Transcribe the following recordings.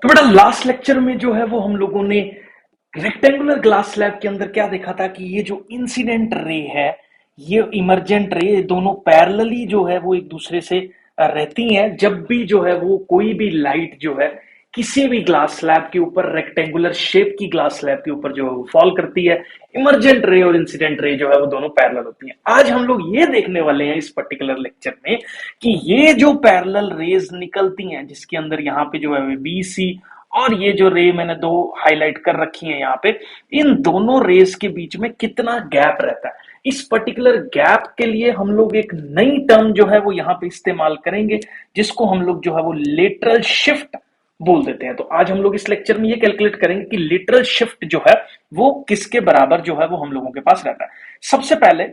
तो बेटा last lecture में जो है वो हम लोगों ने रेक्टेंगुलर ग्लास स्लैब के अंदर क्या देखा था कि ये जो इंसिडेंट रे है, ये इमर्जेंट रे, दोनों पैरेलली जो है वो एक दूसरे से रहती हैं। जब भी जो है वो कोई भी लाइट जो है किसी भी ग्लास स्लैब के ऊपर, रेक्टेंगुलर शेप की ग्लास स्लैब के ऊपर जो फॉल करती है, इमर्जेंट रे और इंसिडेंट रे जो है वो दोनों पैरेलल होती हैं। आज हम लोग ये देखने वाले हैं इस पर्टिकुलर लेक्चर में कि ये जो पैरेलल रेज निकलती हैं, जिसके अंदर यहाँ पे जो है बी सी और ये जो रे मैंने दो हाईलाइट कर रखी है यहाँ पे, इन दोनों रेस के बीच में कितना गैप रहता है। इस पर्टिकुलर गैप के लिए हम लोग एक नई टर्म जो है वो यहाँ पे इस्तेमाल करेंगे, जिसको हम लोग जो है वो लेटरल शिफ्ट बोल देते हैं। तो आज हम लोग इस लेक्चर में ये कैलकुलेट करेंगे कि लेटरल शिफ्ट जो है वो किसके बराबर जो है वो हम लोगों के पास रहता है। सबसे पहले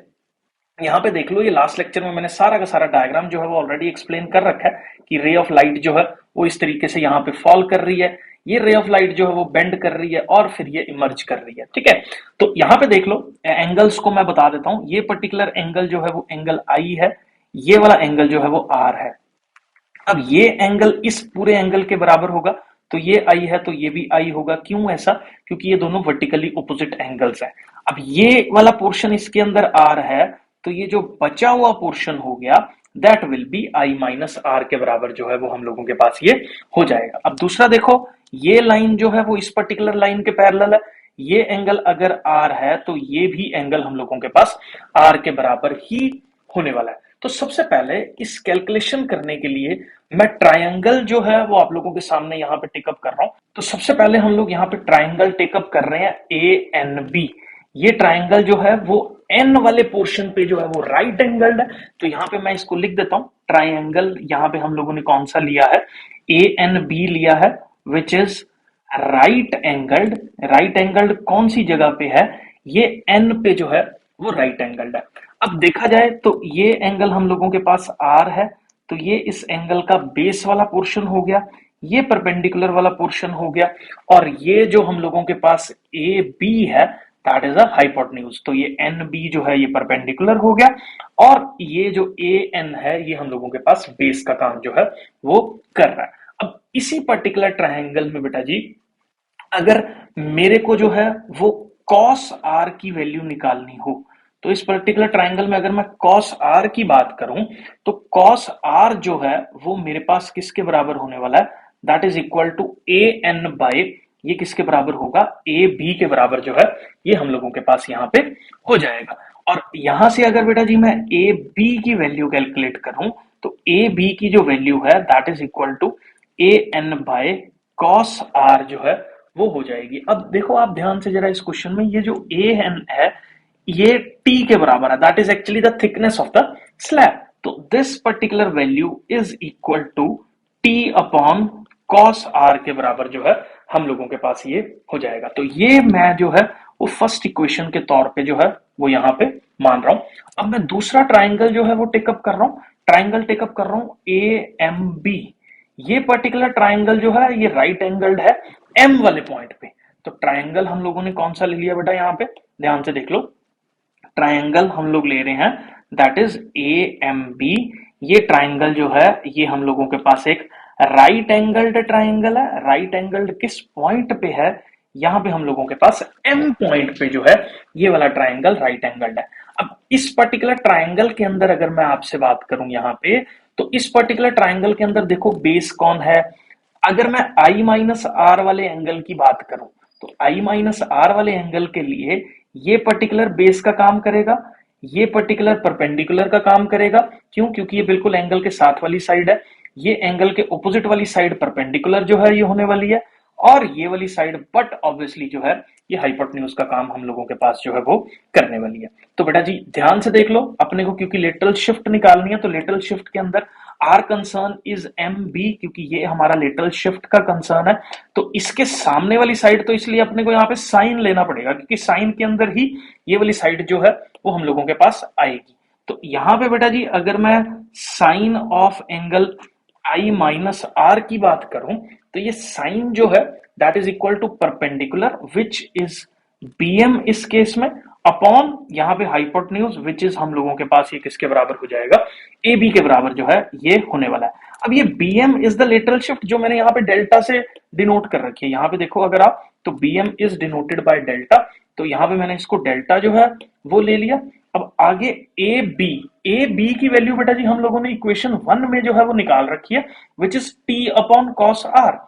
यहाँ पे देख लो, ये लास्ट लेक्चर में मैंने सारा का सारा डायग्राम जो है वो ऑलरेडी एक्सप्लेन कर रखा है कि रे ऑफ लाइट जो है वो इस तरीके से यहाँ पे फॉल कर रही है, ये रे ऑफ लाइट जो है वो बेंड कर रही है और फिर ये इमर्ज कर रही है। ठीक है, तो यहाँ पे देख लो, एंगल्स को मैं बता देता हूँ। ये पर्टिकुलर एंगल जो है वो एंगल आई है, ये वाला एंगल जो है वो आर है। अब ये एंगल इस पूरे एंगल के बराबर होगा, तो ये आई है तो ये भी आई होगा। क्यों ऐसा? क्योंकि ये दोनों वर्टिकली ऑपोजिट एंगल्स हैं। अब ये वाला पोर्शन इसके अंदर आर है, तो ये जो बचा हुआ पोर्शन हो गया that will be I minus R के बराबर जो है वो हम लोगों के पास ये हो जाएगा। अब दूसरा देखो, ये लाइन जो है वो इस पर्टिकुलर लाइन के पैरेलल है। ये एंगल अगर आर है तो ये भी एंगल हम लोगों के पास आर के बराबर ही होने वाला है। तो सबसे पहले इस कैलकुलेशन करने के लिए मैं ट्रायंगल जो है वो आप लोगों के सामने यहाँ पे टेकअप कर रहा हूं। तो सबसे पहले हम लोग यहाँ पे ट्रायंगल टेकअप कर रहे हैं ए एन बी। ये ट्रायंगल जो है वो एन वाले पोर्शन पे जो है वो राइट एंगल्ड है। तो यहाँ पे मैं इसको लिख देता हूं, ट्रायंगल यहाँ पे हम लोगों ने कौन सा लिया है, ए एन बी लिया है, which is right angled. Right angled कौन सी जगह पे है, ये एन पे जो है वो राइट एंगल्ड है। अब देखा जाए तो ये एंगल हम लोगों के पास आर है, तो ये इस एंगल का बेस वाला पोर्शन हो गया, ये परपेंडिकुलर वाला पोर्शन हो गया, और ये जो हम लोगों के पास ए बी है दैट इज अ हाइपोटेन्यूज। तो ये एन बी जो है ये परपेंडिकुलर हो गया, और ये जो ए एन है ये हम लोगों के पास बेस का काम जो है वो कर रहा है। अब इसी पर्टिकुलर ट्रायंगल में बेटा जी, अगर मेरे को जो है वो कॉस आर की वैल्यू निकालनी हो, तो इस पर्टिकुलर ट्रायंगल में अगर मैं कॉस आर की बात करूं, तो कॉस आर जो है वो मेरे पास किसके बराबर होने वाला है, that is equal to A N by, ये किसके बराबर होगा, ए बी के बराबर जो है ये हम लोगों के पास यहाँ पे हो जाएगा। और यहां से अगर बेटा जी मैं ए बी की वैल्यू कैलकुलेट करूं, तो ए बी की जो वैल्यू है that is equal to A N by cos R जो है वो हो जाएगी। अब देखो आप ध्यान से जरा इस क्वेश्चन में, ये जो ए एन है ये टी के बराबर है, that is actually the thickness of the slab. तो this particular value is equal to t upon cos r के बराबर जो है हम लोगों के पास ये हो जाएगा। तो ये मैं जो है वो फर्स्ट इक्वेशन के तौर पे जो है वो यहाँ पे मान रहा हूं। अब मैं दूसरा ट्राइंगल जो है वो टेकअप कर रहा हूं, ट्राइंगल टेकअप कर रहा हूं ए एम बी। ये पर्टिकुलर ट्राइंगल जो है ये राइट एंगल्ड है एम वाले पॉइंट पे। तो ट्राइंगल हम लोगों ने कौन सा ले लिया बेटा, यहाँ पे ध्यान से देख लो, ट्राइंगल हम लोग ले रहे हैं that is A M B. ये ट्राइंगल जो है ये हम लोगों के पास एक राइट एंगल्ड ट्राइंगल है। राइट एंगल्ड किस पॉइंट पे है, यहां पे हम लोगों के पास एम पॉइंट पे जो है ये वाला ट्राइंगल राइट एंगल्ड है। अब इस पर्टिकुलर ट्राइंगल के अंदर अगर मैं आपसे बात करूं यहाँ पे, तो इस पर्टिकुलर ट्राइंगल के अंदर देखो बेस कौन है। अगर मैं आई माइनस आर वाले एंगल की बात करूं, तो आई माइनस आर वाले एंगल के लिए ये पर्टिकुलर बेस का काम करेगा, ये पर्टिकुलर परपेंडिकुलर का काम करेगा। क्यों? क्योंकि ये बिल्कुल एंगल के साथ वाली साइड है, ये एंगल के ऑपोजिट वाली साइड परपेंडिकुलर जो है ये होने वाली है, और ये वाली साइड बट ऑब्वियसली जो है ये हाइपोटेन्यूज का काम हम लोगों के पास जो है वो करने वाली है। तो बेटा जी ध्यान से देख लो, अपने को क्योंकि लेटरल शिफ्ट निकालनी है, तो लेटरल शिफ्ट के अंदर are concern is M B, क्योंकि ये हमारा लेटरल शिफ्ट का कंसर्न है। तो इसके सामने वाली साइड तो इसलिए अपने को यहाँ पे साइन लेना पड़ेगा, क्योंकि साइन के अंदर ही ये वाली साइड जो है वो हम लोगों के पास आएगी। तो यहाँ पे बेटा जी अगर मैं sine of angle I minus R की बात करूं, तो ये साइन जो है that is equal to perpendicular which is BM इस केस में, अपॉन यहाँ पे हाइपोटेन्यूज विच इज हम लोगों के पास ये किसके बराबर हो जाएगा, ए बी के बराबर जो है ये होने वाला है। अब ये BM is the lateral shift जो मैंने यहाँ पे डेल्टा से डिनोट कर रखी है, यहाँ पे देखो अगर आप, तो BM is denoted by delta, तो यहाँ पे मैंने इसको डेल्टा जो है वो ले लिया। अब आगे ए बी की वैल्यू बेटा जी हम लोगों ने इक्वेशन 1 में जो है वो निकाल रखी है, which is T upon cos R.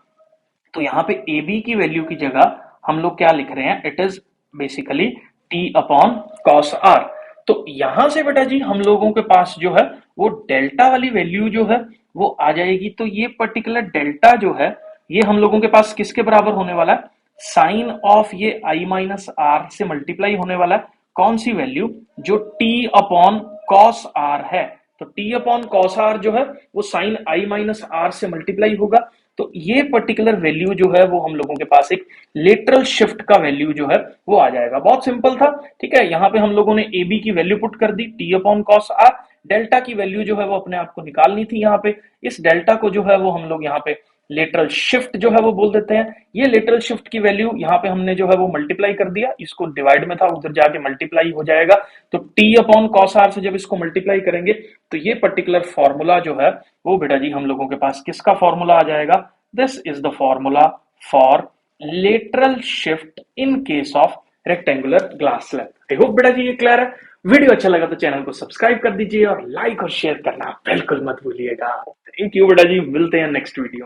तो यहाँ पे ए बी की वैल्यू की जगह हम लोग क्या लिख रहे हैं, it is basically T upon cos R. तो यहां से बेटा जी हम लोगों के पास जो है वो डेल्टा वाली वैल्यू जो है वो आ जाएगी। तो ये पर्टिकुलर डेल्टा जो है ये हम लोगों के पास किसके बराबर होने वाला है, साइन ऑफ ये आई माइनस आर से मल्टीप्लाई होने वाला है। कौन सी वैल्यू, जो टी अपॉन कॉस आर है। तो टी अपॉन कॉस आर जो है वो साइन आई माइनस आर से मल्टीप्लाई होगा। तो ये पर्टिकुलर वैल्यू जो है वो हम लोगों के पास एक लेटरल शिफ्ट का वैल्यू जो है वो आ जाएगा। बहुत सिंपल था, ठीक है। यहाँ पे हम लोगों ने ए बी की वैल्यू पुट कर दी, t upon cos r. Delta की वैल्यू जो है वो अपने आप को निकालनी थी यहाँ पे। इस डेल्टा को जो है वो हम लोग यहाँ पे लेटरल शिफ्ट जो है वो बोल देते हैं। ये लेटरल शिफ्ट की वैल्यू यहाँ पे हमने जो है वो मल्टीप्लाई कर दिया, इसको डिवाइड में था उधर जाके मल्टीप्लाई हो जाएगा। तो टी अपॉन कॉस आर से जब इसको मल्टीप्लाई करेंगे तो ये पर्टिकुलर फॉर्मूला जो है वो बेटा जी हम लोगों के पास किसका फॉर्मूला आ जाएगा, this is the formula for lateral shift in case of rectangular glass slab. I hope बेटा जी ये क्लियर है। वीडियो अच्छा लगा तो चैनल को सब्सक्राइब कर दीजिए और लाइक और शेयर करना बिल्कुल मत भूलिएगा। थैंक यू बेटा जी, मिलते हैं नेक्स्ट वीडियो में।